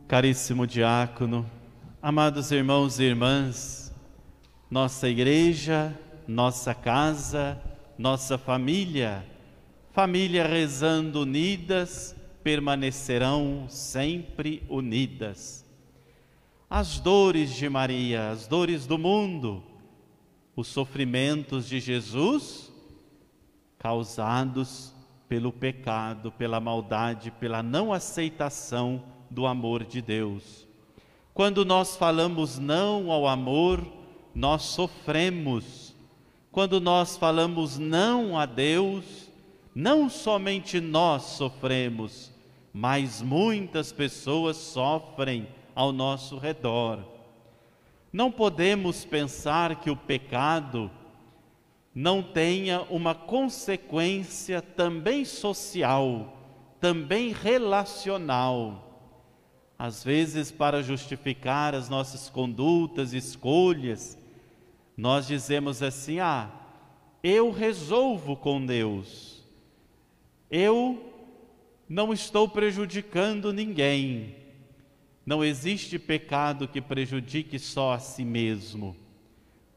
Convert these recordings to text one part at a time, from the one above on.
Caríssimo diácono, amados irmãos e irmãs, nossa igreja, nossa casa, nossa família rezando unidas, permanecerão sempre unidas. As dores de Maria, as dores do mundo, os sofrimentos de Jesus, causados pelo pecado, pela maldade, pela não aceitação do amor de Deus. Quando nós falamos não ao amor, nós sofremos. Quando nós falamos não a Deus, não somente nós sofremos, mas muitas pessoas sofrem ao nosso redor. Não podemos pensar que o pecado não tenha uma consequência também social, também relacional. Às vezes, para justificar as nossas condutas, escolhas, nós dizemos assim: eu resolvo com Deus, eu não estou prejudicando ninguém. Não existe pecado que prejudique só a si mesmo.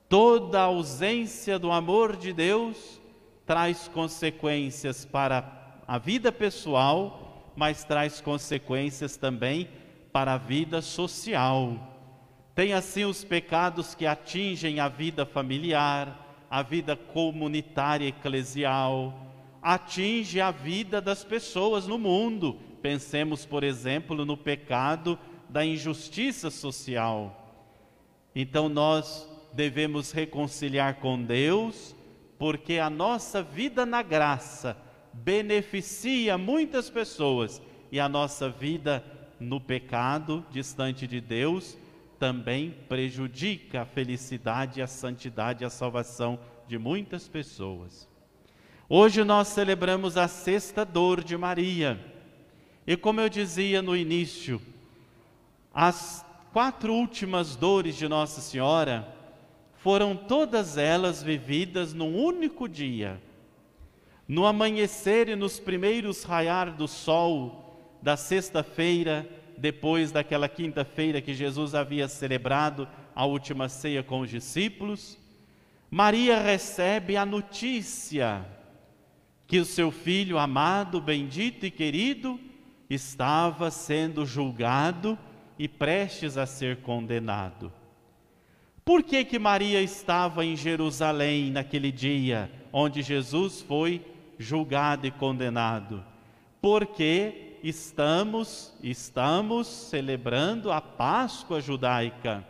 Toda a ausência do amor de Deus traz consequências para a vida pessoal, mas traz consequências também para a vida social. Tem assim os pecados que atingem a vida familiar, a vida comunitária eclesial, atinge a vida das pessoas no mundo. Pensemos, por exemplo, no pecado da injustiça social. Então nós devemos reconciliar com Deus, porque a nossa vida na graça beneficia muitas pessoas e a nossa vida no pecado, distante de Deus, também prejudica a felicidade, a santidade, a salvação de muitas pessoas. Hoje nós celebramos a sexta dor de Maria. E como eu dizia no início, as 4 últimas dores de Nossa Senhora foram todas elas vividas num único dia. No amanhecer e nos primeiros raiar do sol da sexta-feira, depois daquela quinta-feira que Jesus havia celebrado a última ceia com os discípulos, Maria recebe a notícia que o seu filho amado, bendito e querido estava sendo julgado e prestes a ser condenado. Por que Maria estava em Jerusalém naquele dia onde Jesus foi julgado e condenado? Porque estamos celebrando a Páscoa judaica.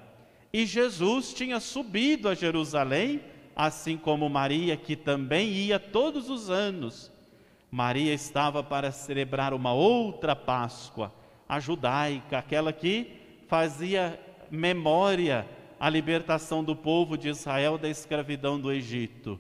E Jesus tinha subido a Jerusalém, assim como Maria, que também ia todos os anos. Maria estava para celebrar uma outra Páscoa, a judaica, aquela que fazia memória à libertação do povo de Israel da escravidão do Egito.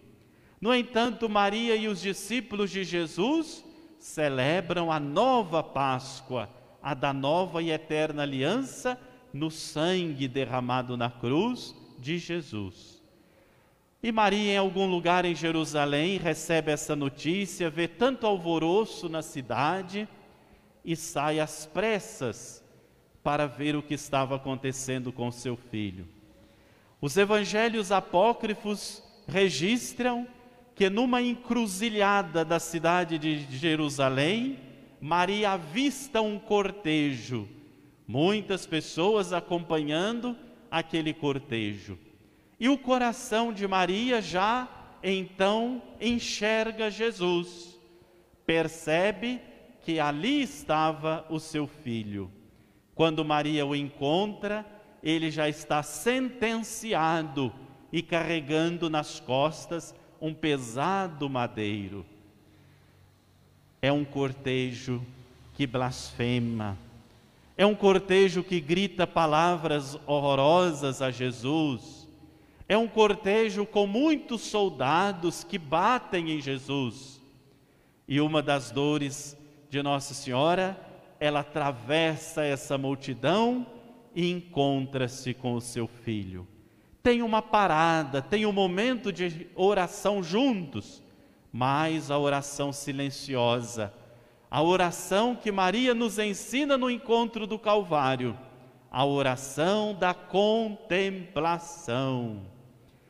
No entanto, Maria e os discípulos de Jesus celebram a nova Páscoa, a da nova e eterna aliança no sangue derramado na cruz de Jesus. E Maria, em algum lugar em Jerusalém, recebe essa notícia, vê tanto alvoroço na cidade e sai às pressas para ver o que estava acontecendo com seu filho. Os evangelhos apócrifos registram que numa encruzilhada da cidade de Jerusalém, Maria avista um cortejo, muitas pessoas acompanhando aquele cortejo. E o coração de Maria já então enxerga Jesus, percebe que ali estava o seu filho. Quando Maria o encontra, ele já está sentenciado e carregando nas costas um pesado madeiro. É um cortejo que blasfema, é um cortejo que grita palavras horrorosas a Jesus, é um cortejo com muitos soldados que batem em Jesus. E uma das dores de Nossa Senhora, ela atravessa essa multidão e encontra-se com o seu filho. Tem uma parada, tem um momento de oração juntos, mas a oração silenciosa, A oração que Maria nos ensina no encontro do Calvário, a oração da contemplação.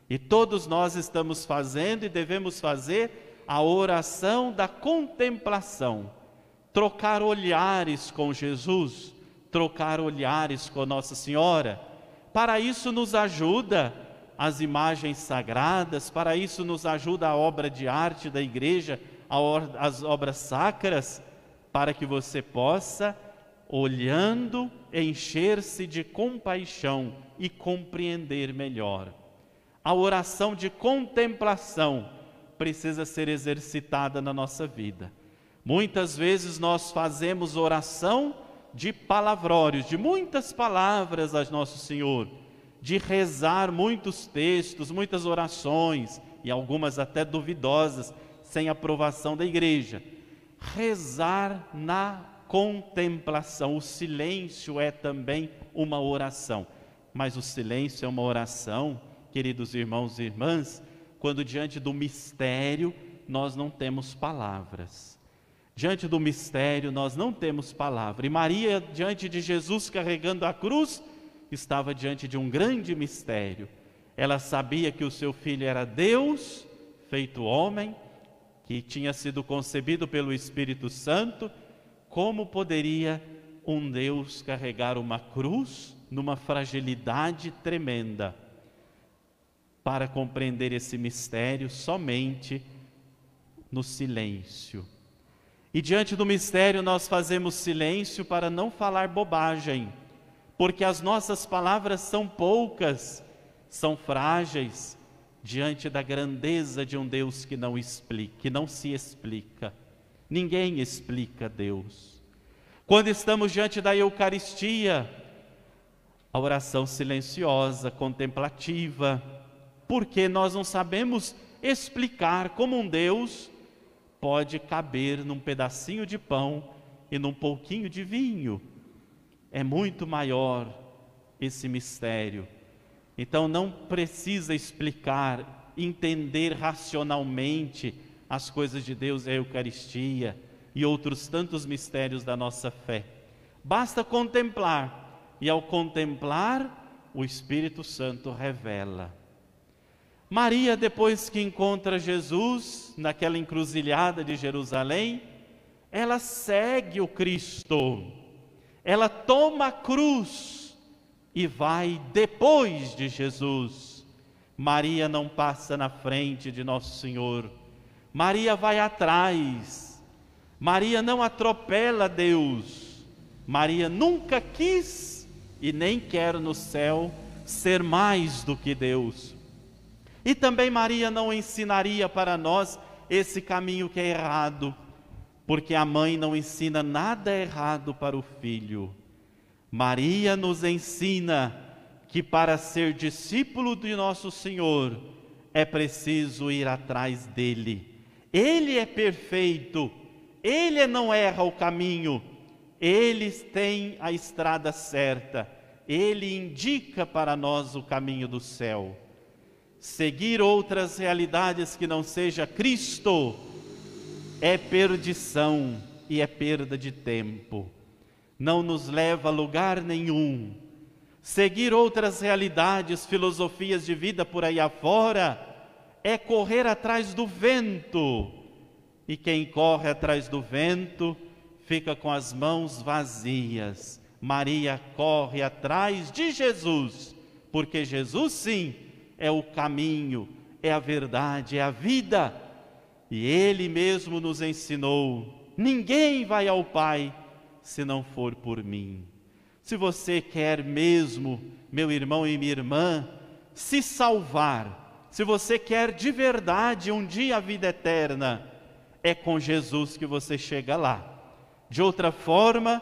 E todos nós estamos fazendo e devemos fazer a oração da contemplação. Trocar olhares com Jesus, trocar olhares com Nossa Senhora. Para isso nos ajuda as imagens sagradas, para isso nos ajuda a obra de arte da igreja, as obras sacras, para que você possa, olhando, encher-se de compaixão e compreender melhor. A oração de contemplação precisa ser exercitada na nossa vida. Muitas vezes nós fazemos oração de palavrórios, de muitas palavras a Nosso Senhor, de rezar muitos textos, muitas orações, e algumas até duvidosas, sem aprovação da igreja. Rezar na contemplação. O silêncio é também uma oração. Mas o silêncio é uma oração, queridos irmãos e irmãs, quando diante do mistério nós não temos palavras. Diante do mistério nós não temos palavra. E Maria, diante de Jesus carregando a cruz, estava diante de um grande mistério. Ela sabia que o seu filho era Deus, feito homem, que tinha sido concebido pelo Espírito Santo. Como poderia um Deus carregar uma cruz numa fragilidade tremenda? Para compreender esse mistério, somente no silêncio. E diante do mistério nós fazemos silêncio para não falar bobagem, porque as nossas palavras são poucas, são frágeis, diante da grandeza de um Deus que não explica, que não se explica. Ninguém explica Deus. Quando estamos diante da Eucaristia, a oração silenciosa, contemplativa, porque nós não sabemos explicar como um Deus pode caber num pedacinho de pão e num pouquinho de vinho. É muito maior esse mistério. Então não precisa explicar, entender racionalmente as coisas de Deus, a Eucaristia e outros tantos mistérios da nossa fé. Basta contemplar, e ao contemplar, o Espírito Santo revela. Maria, depois que encontra Jesus naquela encruzilhada de Jerusalém, ela segue o Cristo, ela toma a cruz e vai depois de Jesus. Maria não passa na frente de Nosso Senhor, Maria vai atrás. Maria não atropela Deus. Maria nunca quis e nem quer no céu ser mais do que Deus. E também Maria não ensinaria para nós esse caminho que é errado, porque a mãe não ensina nada errado para o filho. Maria nos ensina que para ser discípulo de Nosso Senhor é preciso ir atrás dele. Ele é perfeito, ele não erra o caminho, ele tem a estrada certa, ele indica para nós o caminho do céu. Seguir outras realidades que não seja Cristo é perdição e é perda de tempo. Não nos leva a lugar nenhum. Seguir outras realidades, filosofias de vida por aí afora, é correr atrás do vento. E quem corre atrás do vento fica com as mãos vazias. Maria corre atrás de Jesus, porque Jesus sim é o caminho, é a verdade, é a vida. E Ele mesmo nos ensinou: ninguém vai ao Pai se não for por mim. Se você quer mesmo, meu irmão e minha irmã, se salvar, se você quer de verdade um dia a vida eterna, é com Jesus que você chega lá. De outra forma,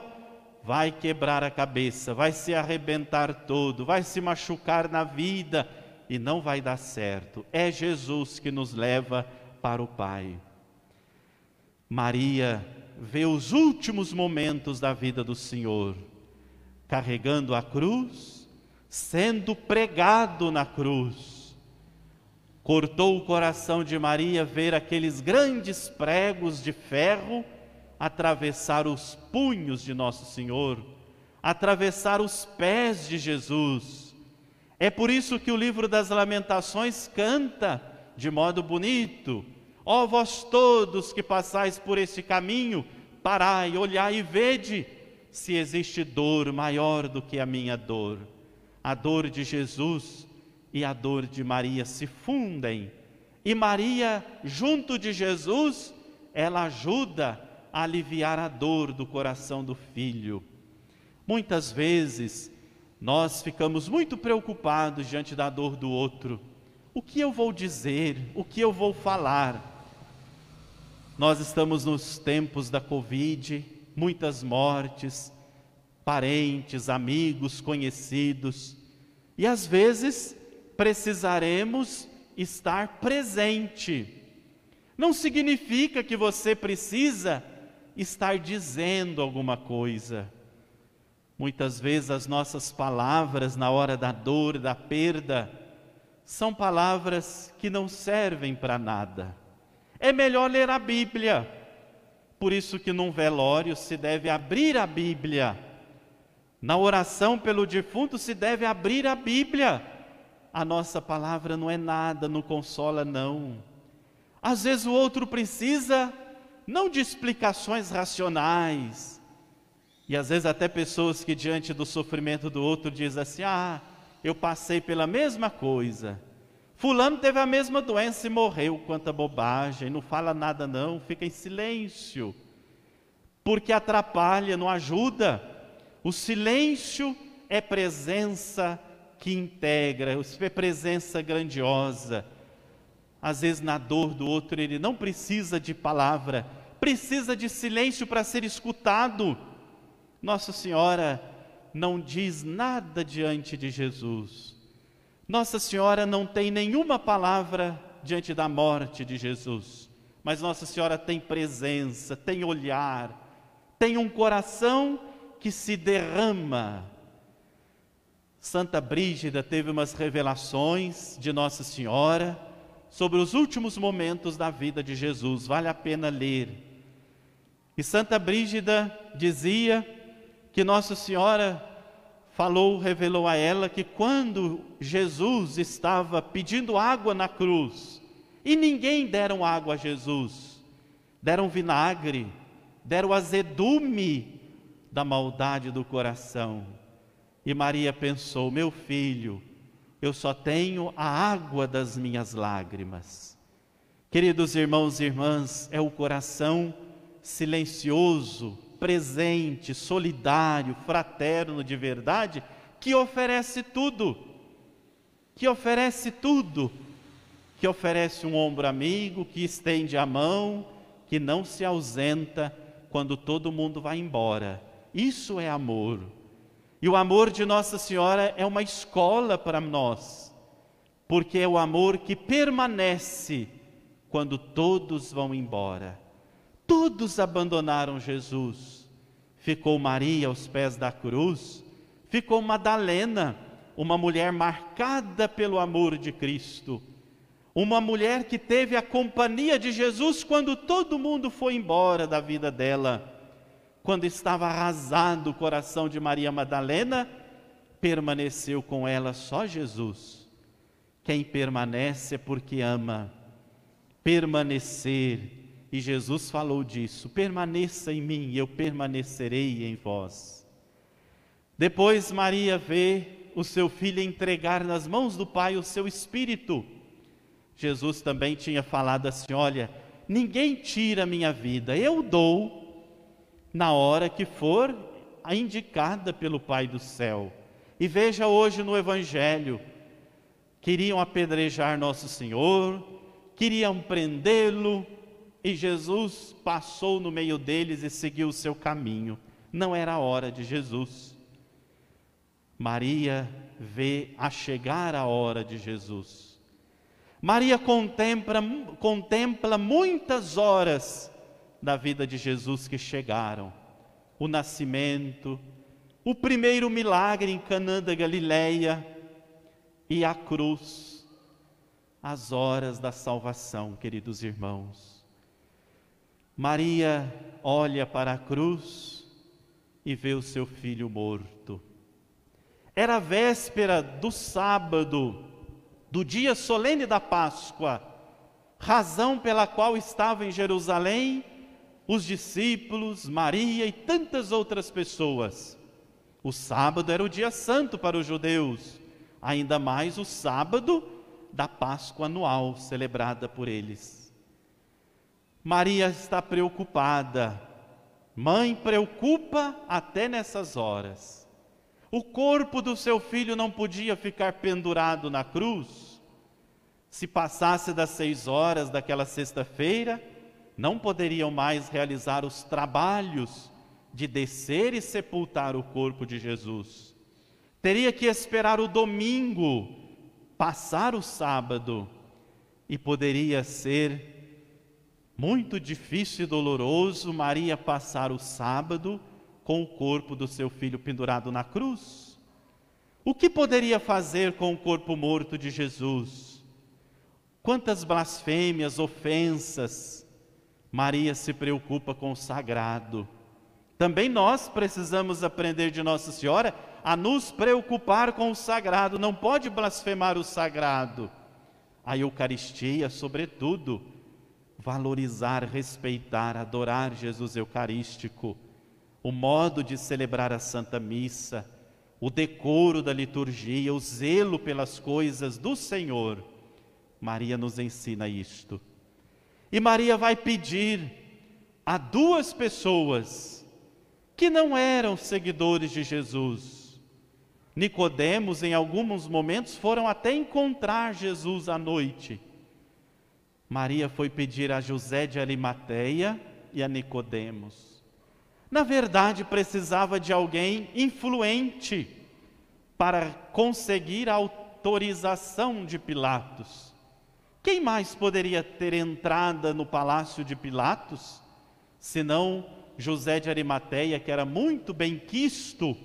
vai quebrar a cabeça, vai se arrebentar todo, vai se machucar na vida e não vai dar certo. É Jesus que nos leva para o Pai. Maria vê os últimos momentos da vida do Senhor, carregando a cruz, sendo pregado na cruz. Cortou o coração de Maria ver aqueles grandes pregos de ferro atravessar os punhos de Nosso Senhor, atravessar os pés de Jesus. É por isso que o livro das Lamentações canta de modo bonito: ó vós todos que passais por este caminho, parai, olhai e vede se existe dor maior do que a minha dor. A dor de Jesus e a dor de Maria se fundem, e Maria, junto de Jesus, ela ajuda a aliviar a dor do coração do filho. Muitas vezes nós ficamos muito preocupados diante da dor do outro. O que eu vou dizer? O que eu vou falar? Nós estamos nos tempos da Covid, muitas mortes, parentes, amigos, conhecidos, e às vezes precisaremos estar presente. Não significa que você precisa estar dizendo alguma coisa. Muitas vezes as nossas palavras na hora da dor, da perda, são palavras que não servem para nada. É melhor ler a Bíblia. Por isso que num velório se deve abrir a Bíblia. Na oração pelo defunto se deve abrir a Bíblia. A nossa palavra não é nada, não consola não. Às vezes o outro precisa não de explicações racionais. E às vezes até pessoas que diante do sofrimento do outro dizem assim: ah, eu passei pela mesma coisa. Fulano teve a mesma doença e morreu. Quanta bobagem, não fala nada não, fica em silêncio. Porque atrapalha, não ajuda. O silêncio é presença que integra, é presença grandiosa. Às vezes na dor do outro ele não precisa de palavra, precisa de silêncio para ser escutado. Nossa Senhora não diz nada diante de Jesus. Nossa Senhora não tem nenhuma palavra diante da morte de Jesus. Mas Nossa Senhora tem presença, tem olhar, tem um coração que se derrama. Santa Brígida teve umas revelações de Nossa Senhora sobre os últimos momentos da vida de Jesus. Vale a pena ler. E Santa Brígida dizia que Nossa Senhora revelou a ela que quando Jesus estava pedindo água na cruz, e ninguém deram água a Jesus, deram vinagre, deram azedume da maldade do coração. E Maria pensou: meu filho, eu só tenho a água das minhas lágrimas. Queridos irmãos e irmãs, é o coração silencioso, presente, solidário, fraterno de verdade, que oferece tudo, que oferece um ombro amigo, que estende a mão, que não se ausenta quando todo mundo vai embora. Isso é amor. E o amor de Nossa Senhora é uma escola para nós, porque é o amor que permanece quando todos vão embora. Todos abandonaram Jesus. Ficou Maria aos pés da cruz, ficou Madalena, uma mulher marcada pelo amor de Cristo, uma mulher que teve a companhia de Jesus quando todo mundo foi embora da vida dela. Quando estava arrasado o coração de Maria Madalena, permaneceu com ela só Jesus. Quem permanece é porque ama. Permanecer. E Jesus falou disso: permaneça em mim e eu permanecerei em vós. Depois Maria vê o seu filho entregar nas mãos do Pai o seu espírito. Jesus também tinha falado assim: olha, ninguém tira a minha vida, eu dou na hora que for a indicada pelo Pai do céu. E veja hoje no Evangelho, queriam apedrejar Nosso Senhor, queriam prendê-lo, e Jesus passou no meio deles e seguiu o seu caminho. Não era a hora de Jesus. Maria vê a chegar a hora de Jesus. Maria contempla muitas horas da vida de Jesus que chegaram. O nascimento, o primeiro milagre em Canaã da Galileia e a cruz. As horas da salvação, queridos irmãos. Maria olha para a cruz e vê o seu filho morto. Era a véspera do sábado, do dia solene da Páscoa, razão pela qual estavam em Jerusalém os discípulos, Maria e tantas outras pessoas. O sábado era o dia santo para os judeus, ainda mais o sábado da Páscoa anual, celebrada por eles. Maria está preocupada. Mãe preocupa até nessas horas. O corpo do seu filho não podia ficar pendurado na cruz. Se passasse das 6 horas daquela sexta-feira, não poderiam mais realizar os trabalhos de descer e sepultar o corpo de Jesus. Teria que esperar o domingo, passar o sábado, e poderia ser muito difícil e doloroso Maria passar o sábado com o corpo do seu filho pendurado na cruz. O que poderia fazer com o corpo morto de Jesus? Quantas blasfêmias, ofensas. Maria se preocupa com o sagrado. Também nós precisamos aprender de Nossa Senhora a nos preocupar com o sagrado. Não pode blasfemar o sagrado. A Eucaristia, sobretudo, valorizar, respeitar, adorar Jesus Eucarístico, o modo de celebrar a Santa Missa, o decoro da liturgia, o zelo pelas coisas do Senhor. Maria nos ensina isto. E Maria vai pedir a 2 pessoas que não eram seguidores de Jesus. Nicodemos, em alguns momentos, foram até encontrar Jesus à noite. Maria foi pedir a José de Arimateia e a Nicodemos. Na verdade, precisava de alguém influente para conseguir a autorização de Pilatos. Quem mais poderia ter entrada no palácio de Pilatos, senão José de Arimateia, que era muito bem quisto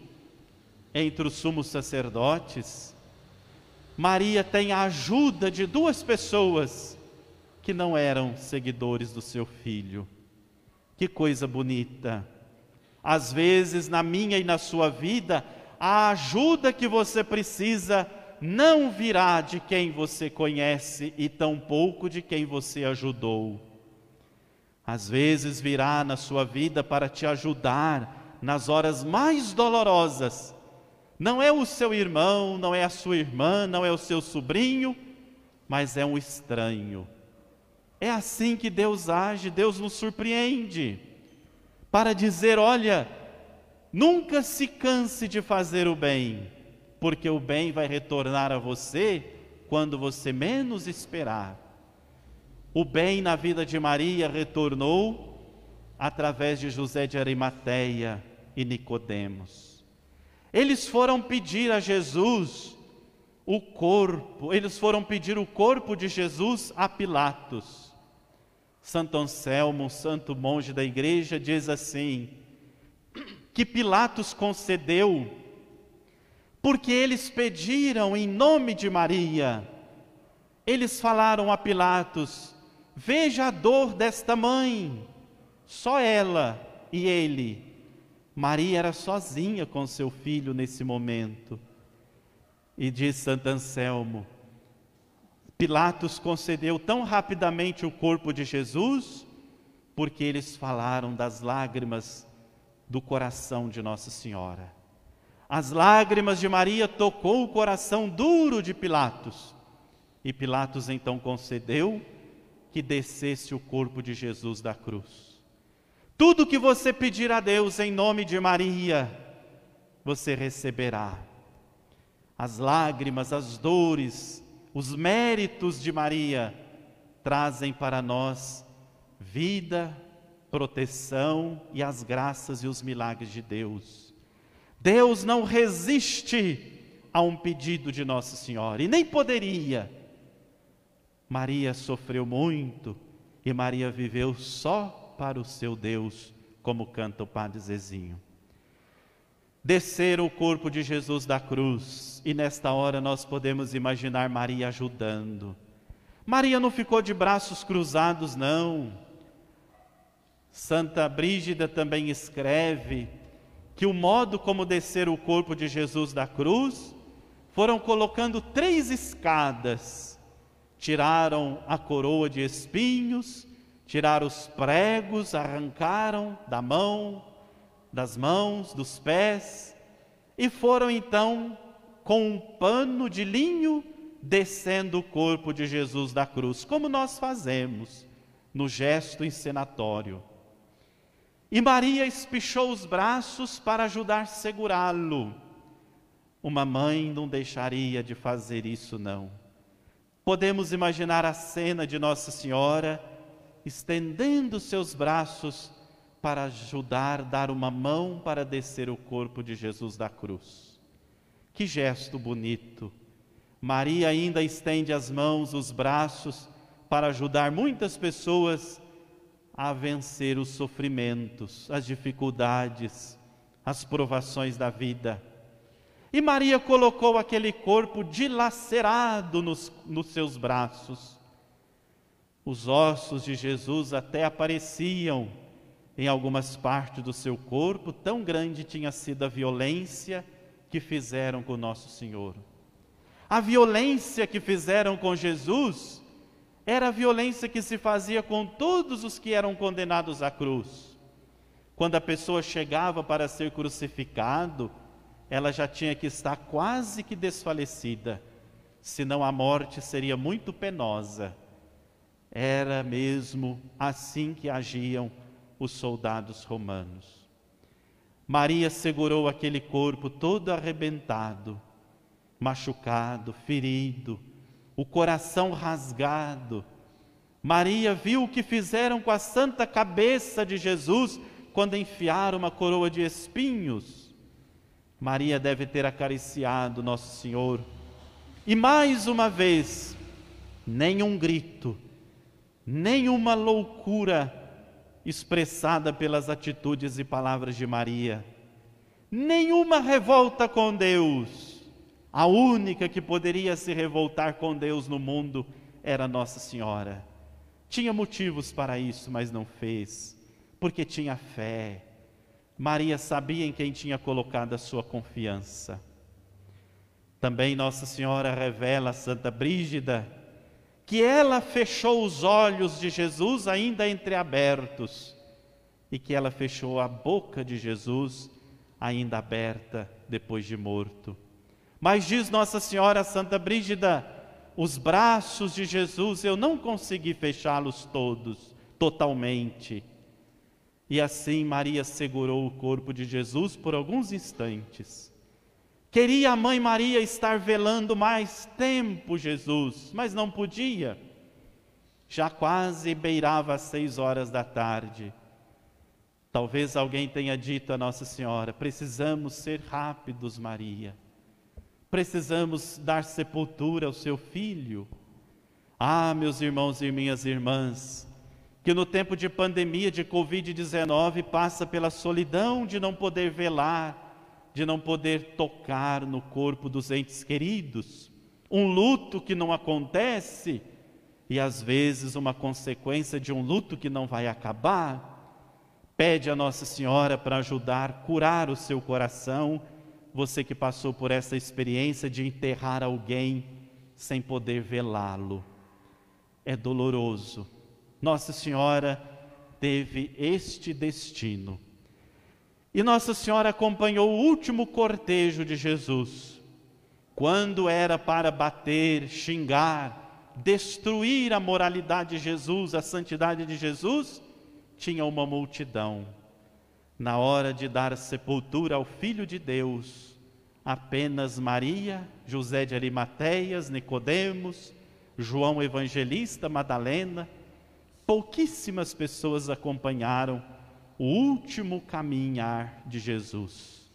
entre os sumos sacerdotes? Maria tem a ajuda de 2 pessoas que não eram seguidores do seu filho. Que coisa bonita! Às vezes, na minha e na sua vida, a ajuda que você precisa não virá de quem você conhece e tampouco de quem você ajudou. Às vezes virá na sua vida para te ajudar nas horas mais dolorosas. Não é o seu irmão, não é a sua irmã, não é o seu sobrinho, mas é um estranho. É assim que Deus age, Deus nos surpreende, para dizer: olha, nunca se canse de fazer o bem, porque o bem vai retornar a você quando você menos esperar. O bem na vida de Maria retornou através de José de Arimateia e Nicodemos. Eles foram pedir a Jesus o corpo, eles foram pedir o corpo de Jesus a Pilatos. Santo Anselmo, santo monge da igreja, diz assim, que Pilatos concedeu porque eles pediram em nome de Maria. Eles falaram a Pilatos: veja a dor desta mãe, só ela e ele. Maria era sozinha com seu filho nesse momento. E diz Santo Anselmo, Pilatos concedeu tão rapidamente o corpo de Jesus, porque eles falaram das lágrimas do coração de Nossa Senhora. As lágrimas de Maria tocou o coração duro de Pilatos, e Pilatos então concedeu que descesse o corpo de Jesus da cruz. Tudo que você pedir a Deus em nome de Maria, você receberá. As lágrimas, as dores, os méritos de Maria trazem para nós vida, proteção e as graças e os milagres de Deus. Deus não resiste a um pedido de Nossa Senhora, e nem poderia. Maria sofreu muito e Maria viveu só para o seu Deus, como canta o Padre Zezinho. Descer o corpo de Jesus da cruz, e nesta hora nós podemos imaginar Maria ajudando. Maria não ficou de braços cruzados, não. Santa Brígida também escreve que o modo como descer o corpo de Jesus da cruz, foram colocando 3 escadas. Tiraram a coroa de espinhos, tiraram os pregos, arrancaram das mãos, dos pés, e foram então com um pano de linho descendo o corpo de Jesus da cruz, como nós fazemos no gesto encenatório. E Maria espichou os braços para ajudar a segurá-lo. Uma mãe não deixaria de fazer isso, não. Podemos imaginar a cena de Nossa Senhora estendendo seus braços para ajudar, dar uma mão para descer o corpo de Jesus da cruz. Que gesto bonito! Maria ainda estende as mãos, os braços, para ajudar muitas pessoas a vencer os sofrimentos, as dificuldades, as provações da vida. E Maria colocou aquele corpo dilacerado nos seus braços. Os ossos de Jesus até apareciam em algumas partes do seu corpo, tão grande tinha sido a violência que fizeram com Nosso Senhor. A violência que fizeram com Jesus era a violência que se fazia com todos os que eram condenados à cruz. Quando a pessoa chegava para ser crucificado, ela já tinha que estar quase que desfalecida, senão a morte seria muito penosa. Era mesmo assim que agiam os soldados romanos. Maria segurou aquele corpo todo arrebentado, machucado, ferido, o coração rasgado. Maria viu o que fizeram com a santa cabeça de Jesus quando enfiaram uma coroa de espinhos. Maria deve ter acariciado Nosso Senhor. E mais uma vez, nenhum grito, nenhuma loucura expressada pelas atitudes e palavras de Maria, nenhuma revolta com Deus. A única que poderia se revoltar com Deus no mundo era Nossa Senhora. Tinha motivos para isso, mas não fez, porque tinha fé. Maria sabia em quem tinha colocado a sua confiança. Também Nossa Senhora revela a Santa Brígida que ela fechou os olhos de Jesus ainda entreabertos e que ela fechou a boca de Jesus ainda aberta depois de morto. Mas diz Nossa Senhora a Santa Brígida, os braços de Jesus eu não consegui fechá-los todos, totalmente. E assim Maria segurou o corpo de Jesus por alguns instantes. Queria a mãe Maria estar velando mais tempo Jesus, mas não podia. Já quase beirava as 6 horas da tarde. Talvez alguém tenha dito a Nossa Senhora, precisamos ser rápidos, Maria. Precisamos dar sepultura ao seu filho. Ah, meus irmãos e minhas irmãs, que no tempo de pandemia de Covid-19 passa pela solidão de não poder velar, de não poder tocar no corpo dos entes queridos, um luto que não acontece e às vezes uma consequência de um luto que não vai acabar. Pede a Nossa Senhora para ajudar a curar o seu coração, você que passou por essa experiência de enterrar alguém sem poder velá-lo. É doloroso. Nossa Senhora teve este destino. E Nossa Senhora acompanhou o último cortejo de Jesus. Quando era para bater, xingar, destruir a moralidade de Jesus, a santidade de Jesus, tinha uma multidão. Na hora de dar sepultura ao Filho de Deus, apenas Maria, José de Arimateias, Nicodemos, João Evangelista, Madalena, pouquíssimas pessoas acompanharam o último caminhar de Jesus.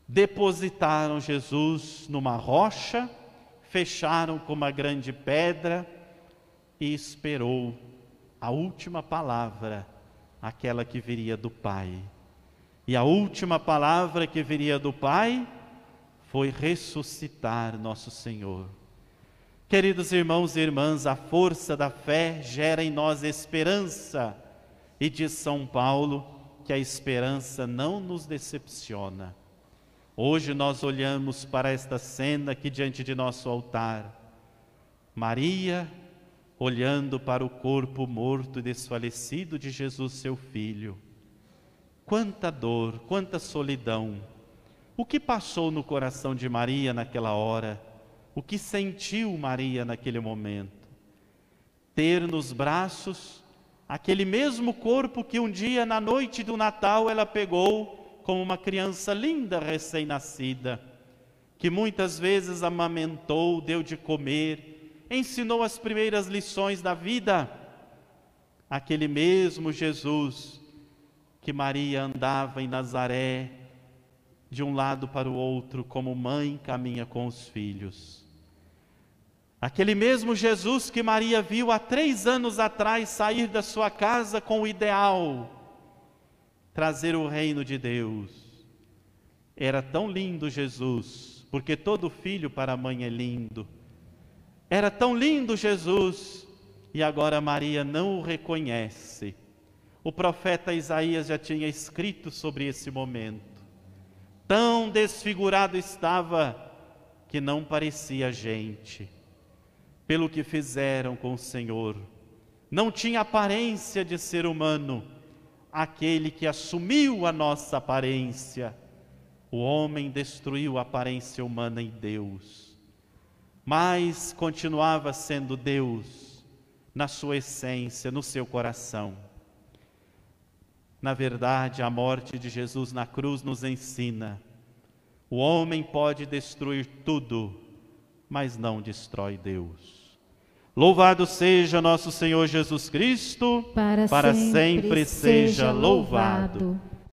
Depositaram Jesus numa rocha, fecharam com uma grande pedra e esperou a última palavra, aquela que viria do Pai. E a última palavra que viria do Pai foi ressuscitar Nosso Senhor. Queridos irmãos e irmãs, a força da fé gera em nós esperança. E diz São Paulo que a esperança não nos decepciona. Hoje nós olhamos para esta cena aqui diante de nosso altar. Maria olhando para o corpo morto e desfalecido de Jesus, seu filho. Quanta dor, quanta solidão. O que passou no coração de Maria naquela hora? O que sentiu Maria naquele momento? Ter nos braços aquele mesmo corpo que um dia na noite do Natal ela pegou como uma criança linda recém-nascida, que muitas vezes amamentou, deu de comer, ensinou as primeiras lições da vida. Aquele mesmo Jesus que Maria andava em Nazaré, de um lado para o outro, como mãe caminha com os filhos. Aquele mesmo Jesus que Maria viu há 3 anos atrás sair da sua casa com o ideal, trazer o reino de Deus. Era tão lindo Jesus, porque todo filho para a mãe é lindo. Era tão lindo Jesus, e agora Maria não o reconhece. O profeta Isaías já tinha escrito sobre esse momento. Tão desfigurado estava que não parecia gente. Pelo que fizeram com o Senhor, não tinha aparência de ser humano, aquele que assumiu a nossa aparência. O homem destruiu a aparência humana em Deus, mas continuava sendo Deus na sua essência, no seu coração. Na verdade, a morte de Jesus na cruz nos ensina: o homem pode destruir tudo, mas não destrói Deus. Louvado seja nosso Senhor Jesus Cristo, para sempre seja louvado.